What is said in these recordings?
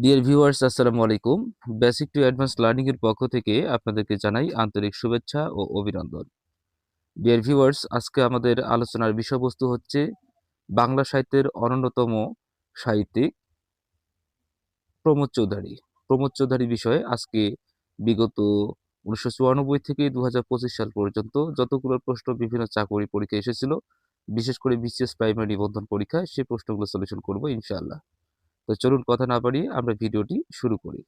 Dear viewers, আসসালামু আলাইকুম। Basic to advance learning এর পক্ষ থেকে আপনাদেরকে জানাই আন্তরিক শুভেচ্ছা ও অভিনন্দন। ডিয়ার ভিউয়ার্স, আজকে আমাদের আলোচনার বিষয়বস্তু হচ্ছে বাংলা সাহিত্যের অন্যতম সাহিত্যিক প্রমোদ চৌধুরী। প্রমোদ চৌধুরী বিষয়ে আজকে বিগত 1994 থেকে 2025 সাল পর্যন্ত যতগুলো প্রশ্ন বিভিন্ন চাকরি পরীক্ষায় এসেছিল, বিশেষ করে বিসিএস প্রাইমারি নিবন্ধন পরীক্ষায়, সেই প্রশ্নগুলো সলিউশন করব ইনশাআল্লাহ। তো চলুন কথা না বাড়িয়ে আমরা ভিডিওটি শুরু করি।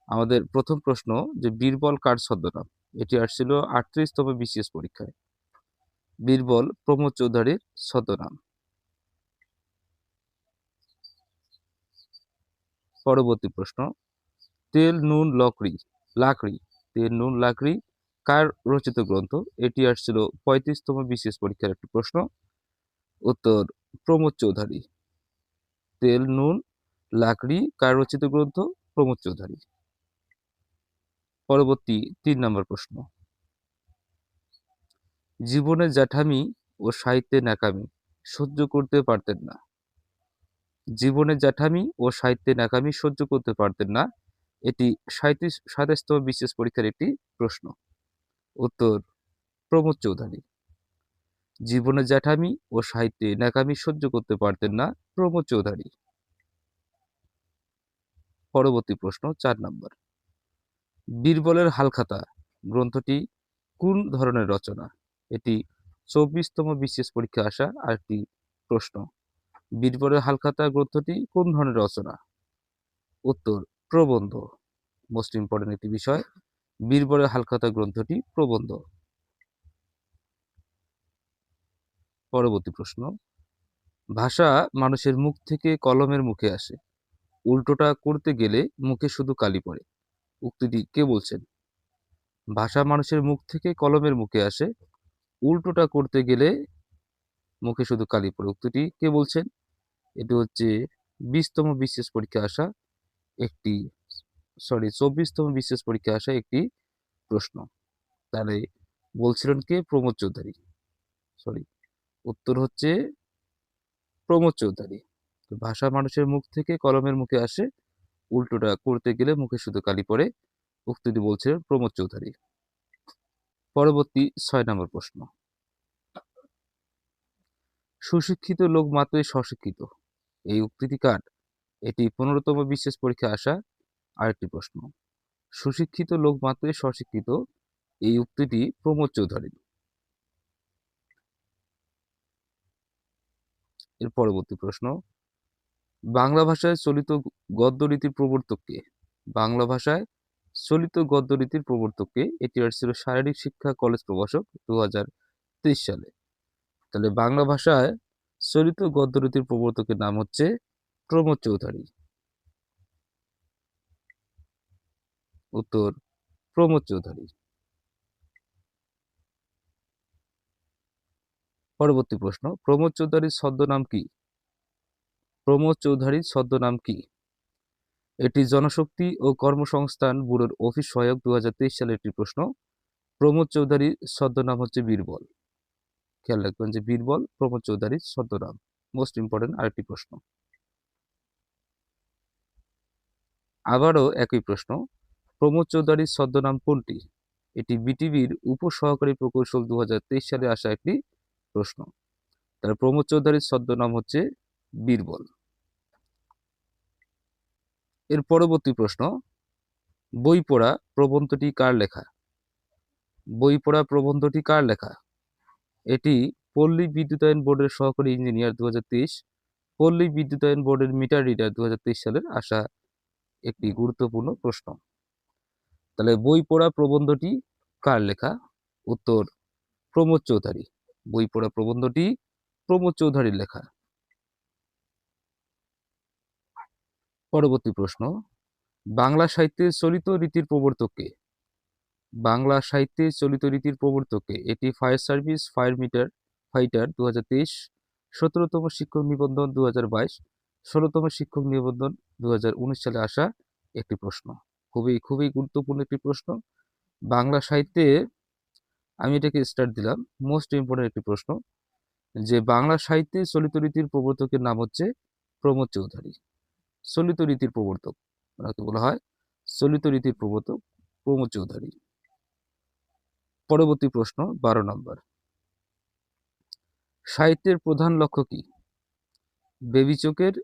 আমাদের প্রথম প্রশ্ন, যে বীরবল কার ছদ্মনাম? এটি আসছিল 38তম বিসিএস পরীক্ষায়। বীরবল প্রমোদ চৌধুরীর ছদ্মনাম। পরবর্তী প্রশ্ন, তেল নুন লাকড়ি তেল নুন লাকড়ি কার রচিত গ্রন্থ? এটি আসছিল 35তম বিসিএস পরীক্ষার একটি প্রশ্ন। উত্তর প্রমোদ চৌধুরী। তেল নুন লাকড়ি কার রচিত গ্রন্থ? প্রমোদ চৌধুরী। পরবর্তী 3 নম্বর প্রশ্ন, জীবনে জ্যাঠামি ও সাহিত্যে ন্যাকামি সহ্য করতে পারতেন না। জীবনে জ্যাঠামি ও সাহিত্যে ন্যাকামি সহ্য করতে পারতেন না, এটি 27তম বিসিএস পরীক্ষার একটি প্রশ্ন। উত্তর প্রমোদ চৌধুরী। জীবনে জ্যাঠামি ও সাহিত্যে ন্যাকামি সহ্য করতে পারতেন না, প্রমোদ চৌধুরী। পরবর্তী প্রশ্ন 4 নম্বর, বীরবলের হালখাতা গ্রন্থটি কোন ধরনের রচনা? এটি 24তম বিসিএস পরীক্ষা আসা আরেকটি প্রশ্ন। বীরবলের হালখাতা গ্রন্থটি কোন ধরনের রচনা? উত্তর প্রবন্ধ। মোস্ট ইম্পর্টেন্ট একটি বিষয়, বীরবলের হালখাতা গ্রন্থটি প্রবন্ধ। পরবর্তী প্রশ্ন, ভাষা মানুষের মুখ থেকে কলমের মুখে আসে, উল্টোটা করতে গেলে মুখে শুধু কালি পড়ে। উক্তিটি কে বলছেন? ভাষা মানুষের মুখ থেকে কলমের মুখে আসে, উল্টোটা করতে গেলে মুখে শুধু কালি পড়ে। উক্তিটি কে বলছেন? এটি হচ্ছে 20তম বিসিএস পরীক্ষা আসা একটি 24তম বিসিএস পরীক্ষা আসা একটি প্রশ্ন। তাহলে বলছিলেন কে? প্রমোদ চৌধুরী। সরি, উত্তর হচ্ছে প্রমোদ চৌধুরী। ভাষা মানুষের মুখ থেকে কলমের মুখে আসে, উল্টোটা করতে গেলে মুখে শুধু কালি পড়ে। উক্তিটি বলছিলেন প্রমোদ চৌধুরী। পরবর্তী 6 নম্বর প্রশ্ন, সুশিক্ষিত লোক মাত্রই স্বশিক্ষিত, এই উক্তিটি কার? এটি 15তম বিসিএস পরীক্ষা আসা আরেকটি প্রশ্ন। সুশিক্ষিত লোক মাত্রই স্বশিক্ষিত, এই উক্তিটি প্রমোদ চৌধুরী। এর পরবর্তী প্রশ্ন, বাংলা ভাষায় চলিত গদ্যরীতির প্রবর্তক কে? বাংলা ভাষায় চলিত গদ্যরীতির প্রবর্তক কে? এটি আসছিল শারীরিক শিক্ষা কলেজ প্রভাষক 2023 সালে। তাহলে বাংলা ভাষায় চলিত গদ্যরীতির প্রবর্তকের নাম হচ্ছে প্রমোদ চৌধুরী। উত্তর প্রমোদ চৌধুরী। পরবর্তী প্রশ্ন, প্রমোদ চৌধুরীর ছদ্মনাম কি? প্রমোদ চৌধুরীর ছদ্মনাম কি? এটি জনশক্তি ও কর্মসংস্থান ব্যুরোর অফিস সহায়ক 2023 সালের একটি প্রশ্ন। প্রমোদ চৌধুরীর ছদ্মনাম হচ্ছে বীরবল। খেয়াল রাখবেন যে বীরবল প্রমোদ চৌধুরীর ছদ্মনাম। মোস্ট ইম্পর্টেন্ট আরেকটি প্রশ্ন। আবারও একই প্রশ্ন, প্রমোদ চৌধুরীর ছদ্মনাম কোনটি? এটি বিটিভির উপসহকারী প্রকৌশল 2023 সালে আসা একটি প্রশ্ন। তার প্রমোদ চৌধুরীর ছদ্মনাম হচ্ছে বীরবল। এর পরবর্তী প্রশ্ন, বই পড়া প্রবন্ধটি কার লেখা? বই পড়া প্রবন্ধটি কার লেখা? এটি পল্লী বিদ্যুতায়ন বোর্ডের সহকারী ইঞ্জিনিয়ার 2023, পল্লী বিদ্যুতায়ন বোর্ডের মিটার রিডার 2023 সালের আসা একটি গুরুত্বপূর্ণ প্রশ্ন। তাহলে বই পড়া প্রবন্ধটি কার লেখা? উত্তর প্রমোদ চৌধুরী। বই পড়া প্রবন্ধটি প্রমোদ চৌধুরীর লেখা। পরবর্তী প্রশ্ন, বাংলা সাহিত্যে চলিত রীতির প্রবর্তক কে? বাংলা সাহিত্যে চলিত রীতির প্রবর্তক কে? এটি ফায়ার সার্ভিস ফাইটার 2023, 17তম শিক্ষক নিবন্ধন 2022, 16তম শিক্ষক নিবন্ধন 2019 সালে আসা একটি প্রশ্ন। খুবই খুবই গুরুত্বপূর্ণ একটি প্রশ্ন। বাংলা সাহিত্যে, আমি এটাকে স্টার্ট দিলাম, মোস্ট ইম্পর্টেন্ট একটি প্রশ্ন, যে বাংলা সাহিত্যে চলিত রীতির প্রবর্তকের নাম হচ্ছে প্রমোদ চৌধুরী। চলিত রীতির প্রবর্তক, ওনাকে বলা হয় চলিত রীতির প্রবর্তক প্রমোদ চৌধুরী। পরবর্তী প্রশ্ন 12 নম্বর, সাহিত্যের প্রধান লক্ষ্য কি? বেবিচকের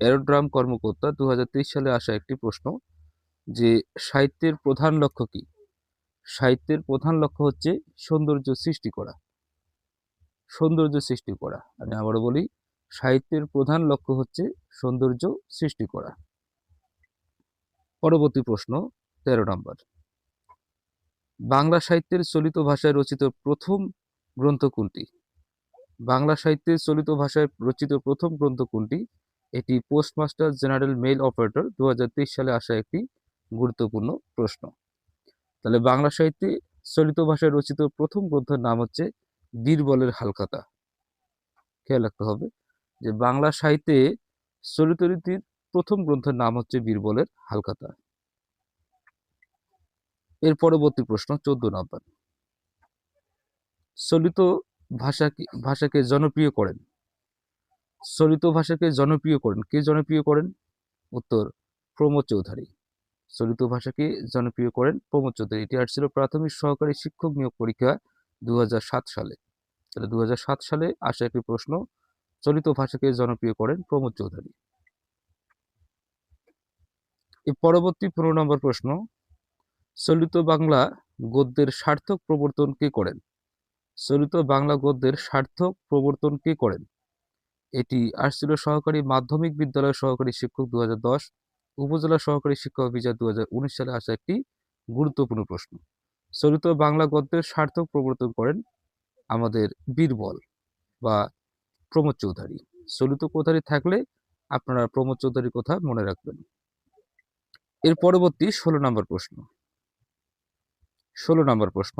এরোড্রাম কর্মকর্তা 2023 সালে আসা একটি প্রশ্ন, যে সাহিত্যের প্রধান লক্ষ্য কি? সাহিত্যের প্রধান লক্ষ্য হচ্ছে সৌন্দর্য সৃষ্টি করা। সৌন্দর্য সৃষ্টি করা, আমি আবারও বলি, সাহিত্যের প্রধান লক্ষ্য হচ্ছে সৌন্দর্য সৃষ্টি করা। পরবর্তী প্রশ্ন 13 নম্বর, বাংলা সাহিত্যের চলিত ভাষায় রচিত প্রথম গ্রন্থ কোনটি? বাংলা সাহিত্যের চলিত ভাষায় রচিত প্রথম গ্রন্থ কোনটি? এটি পোস্টমাস্টার জেনারেল মেইল অপারেটর 2023 সালে আসা একটি গুরুত্বপূর্ণ প্রশ্ন। তাহলে বাংলা সাহিত্যে চলিত ভাষায় রচিত প্রথম গ্রন্থের নাম হচ্ছে বীরবলের হালখাতা। খেয়াল রাখতে হবে যে বাংলা সাহিত্যে চলিত রীতির প্রথম গ্রন্থের নাম হচ্ছে বীরবলের হালখাতা। এর পরবর্তী প্রশ্ন 14 নম্বর, চলিত ভাষাকে জনপ্রিয় করেন, চলিত ভাষাকে জনপ্রিয় করেন কে জনপ্রিয় করেন? উত্তর প্রমোদ চৌধুরী। চলিত ভাষাকে জনপ্রিয় করেন প্রমোদ চৌধুরী। এটি আসছিল প্রাথমিক সহকারী শিক্ষক নিয়োগ পরীক্ষা 2007 সালে। তাহলে 2007 সালে আসা একটি প্রশ্ন, চলিত ভাষাকে জনপ্রিয় করেন প্রমোদ চৌধুরী। এর পরবর্তী 15 নম্বর প্রশ্ন, চলিত বাংলা গদ্যের সার্থক প্রবর্তন কে করেন? চলিত বাংলা গদ্যের সার্থক প্রবর্তন কে করেন? এটি আসছিল সহকারী মাধ্যমিক বিদ্যালয়ের সহকারী শিক্ষক 2010, উপজেলা সহকারী শিক্ষা অফিসার 2019 সালে আসা একটি গুরুত্বপূর্ণ প্রশ্ন। চলিত বাংলা গদ্যের সার্থক প্রবর্তন করেন আমাদের বীরবল বা প্রমোদ চৌধুরী। চলিত কোথারি থাকলে আপনারা প্রমোদ চৌধুরীর কথা মনে রাখবেন। এর পরবর্তী 16 নম্বর প্রশ্ন, 16 নম্বর প্রশ্ন,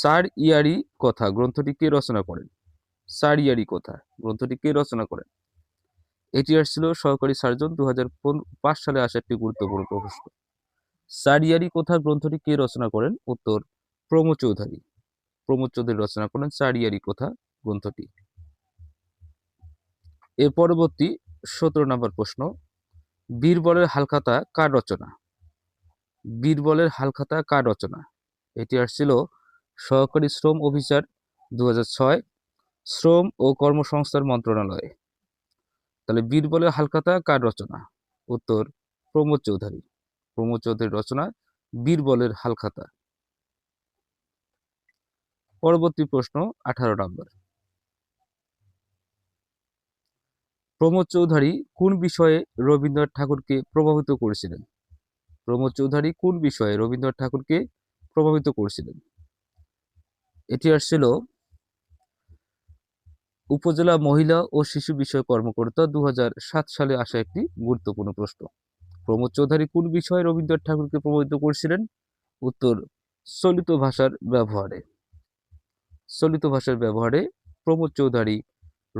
চার ইয়ারি কথা গ্রন্থটি কে রচনা করেন? চার ইয়ারি কথা গ্রন্থটি কে রচনা করেন? এটি আসছিল সহকারী সার্জন 2005 সালে আসা একটি গুরুত্বপূর্ণ প্রশ্ন। চার ইয়ারি কথা গ্রন্থটি কে রচনা করেন? উত্তর প্রমোদ চৌধুরী। প্রমোদ চৌধুরী রচনা করেন চার ইয়ারি কথা গ্রন্থটি। এর পরবর্তী 17 নম্বর প্রশ্ন, বীরবলের হালখাতা কার রচনা? বীরবলের হালখাতা কার রচনা? এটি আসছিল সহকারী শ্রম অফিসার 2006, শ্রম ও কর্মসংস্থান মন্ত্রণালয়ে। তাহলে বীরবলের হালখাতা কার রচনা? উত্তর প্রমোদ চৌধুরী। প্রমোদ চৌধুরীর রচনা বীরবলের হালখাতা। পরবর্তী প্রশ্ন 18 নম্বর, প্রমোদ চৌধুরী কোন বিষয়ে রবীন্দ্রনাথ ঠাকুরকে প্রভাবিত করেছিলেন? প্রমোদ চৌধুরী কোন বিষয়ে রবীন্দ্রনাথ ঠাকুরকে প্রভাবিত করেছিলেন? এটি আসছিল উপজেলা মহিলা ও শিশু বিষয় কর্মকর্তা 2007 সালে আসা একটি গুরুত্বপূর্ণ প্রশ্ন। প্রমোদ চৌধুরী কোন বিষয়ে রবীন্দ্রনাথ ঠাকুরকে প্রভাবিত করেছিলেন? উত্তর চলিত ভাষার ব্যবহারে। চলিত ভাষার ব্যবহারে প্রমোদ চৌধুরী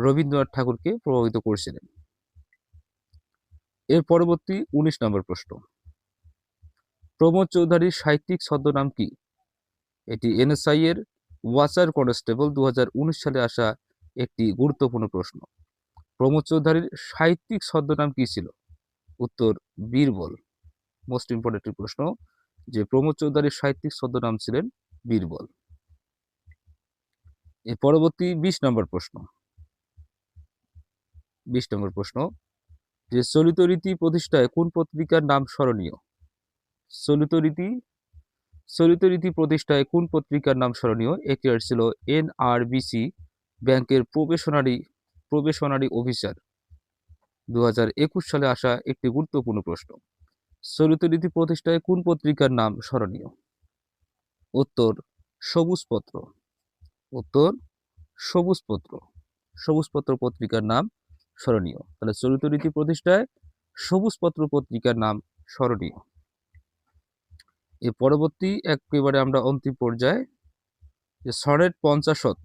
রবীন্দ্রনাথ ঠাকুরকে প্রভাবিত করেছিলেন। এর পরবর্তী 19 নম্বর প্রশ্ন, প্রমোদ চৌধুরীর সাহিত্যিক ছদ্মনাম কি? এটি এনএসআই এর ওয়াচার কনস্টেবল 2019 সালে আসা একটি গুরুত্বপূর্ণ প্রশ্ন। প্রমোদ চৌধুরীর সাহিত্যিক ছদ্মনাম কি ছিল? উত্তর বীরবল। মোস্ট ইম্পর্টেন্ট প্রশ্ন, যে প্রমোদ চৌধুরীর সাহিত্যিক ছদ্মনাম ছিলেন বীরবল। এর পরবর্তী 20 নম্বর প্রশ্ন, 20 নম্বর প্রশ্ন, যে চলিত রীতি প্রতিষ্ঠায় কোন পত্রিকার নাম স্মরণীয়? চলিত রীতি প্রতিষ্ঠায় কোন পত্রিকার নাম স্মরণীয়? এটি ছিল এনআরবিসি ব্যাংকের প্রবেশনারি অফিসার 2021 সালে আসা একটি গুরুত্বপূর্ণ প্রশ্ন। চলিত রীতি প্রতিষ্ঠায় কোন পত্রিকার নাম স্মরণীয়? উত্তর সবুজপত্র। উত্তর সবুজপত্র। সবুজপত্র পত্রিকার নাম স্মরণীয়। তাহলে চলিত রীতি প্রতিষ্ঠায় সবুজপত্র পত্রিকার নাম স্মরণীয়। এর পরবর্তী একেবারে আমরা অন্তিম পর্যায়ে, যে সনেট 50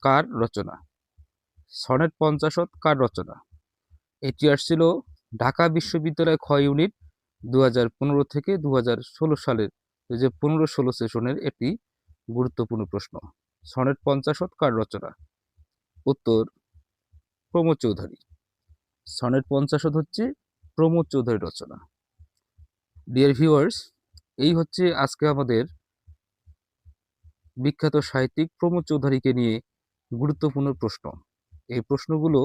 কার রচনা? সনেট 50 কার রচনা? এটি আসছিল ঢাকা বিশ্ববিদ্যালয় খ ইউনিট 2015 থেকে 2016 সালের, যে 15-16 সেশনের একটি গুরুত্বপূর্ণ প্রশ্ন। সনেট 50 কার রচনা? উত্তর প্রমোদ চৌধুরী। সনেট 50 হচ্ছে প্রমোদ চৌধুরীর রচনা। ডিয়ার ভিউয়ার্স, এই হচ্ছে আজকে আমাদের বিখ্যাত সাহিত্যিক প্রমোদ চৌধুরীকে নিয়ে গুরুত্বপূর্ণ প্রশ্ন। এই প্রশ্নগুলো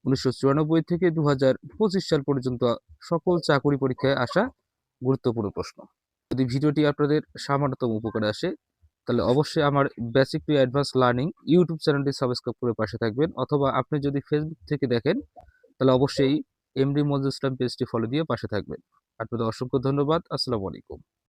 1994 থেকে 2025 সাল পর্যন্ত সকল চাকরি পরীক্ষায় আসা গুরুত্বপূর্ণ প্রশ্ন। যদি ভিডিওটি আপনাদের সামান্যতম উপকারে আসে, তাহলে অবশ্যই আমার basic to advance learning YouTube চ্যানেলটি সাবস্ক্রাইব করে পাশে থাকবেন, অথবা আপনি যদি ফেসবুক থেকে দেখেন তাহলে অবশ্যই এমডি মঞ্জুর ইসলাম পেজটি ফলো দিয়ে পাশে থাকবেন। আপনাদের অসংখ্য ধন্যবাদ। আসসালামু আলাইকুম।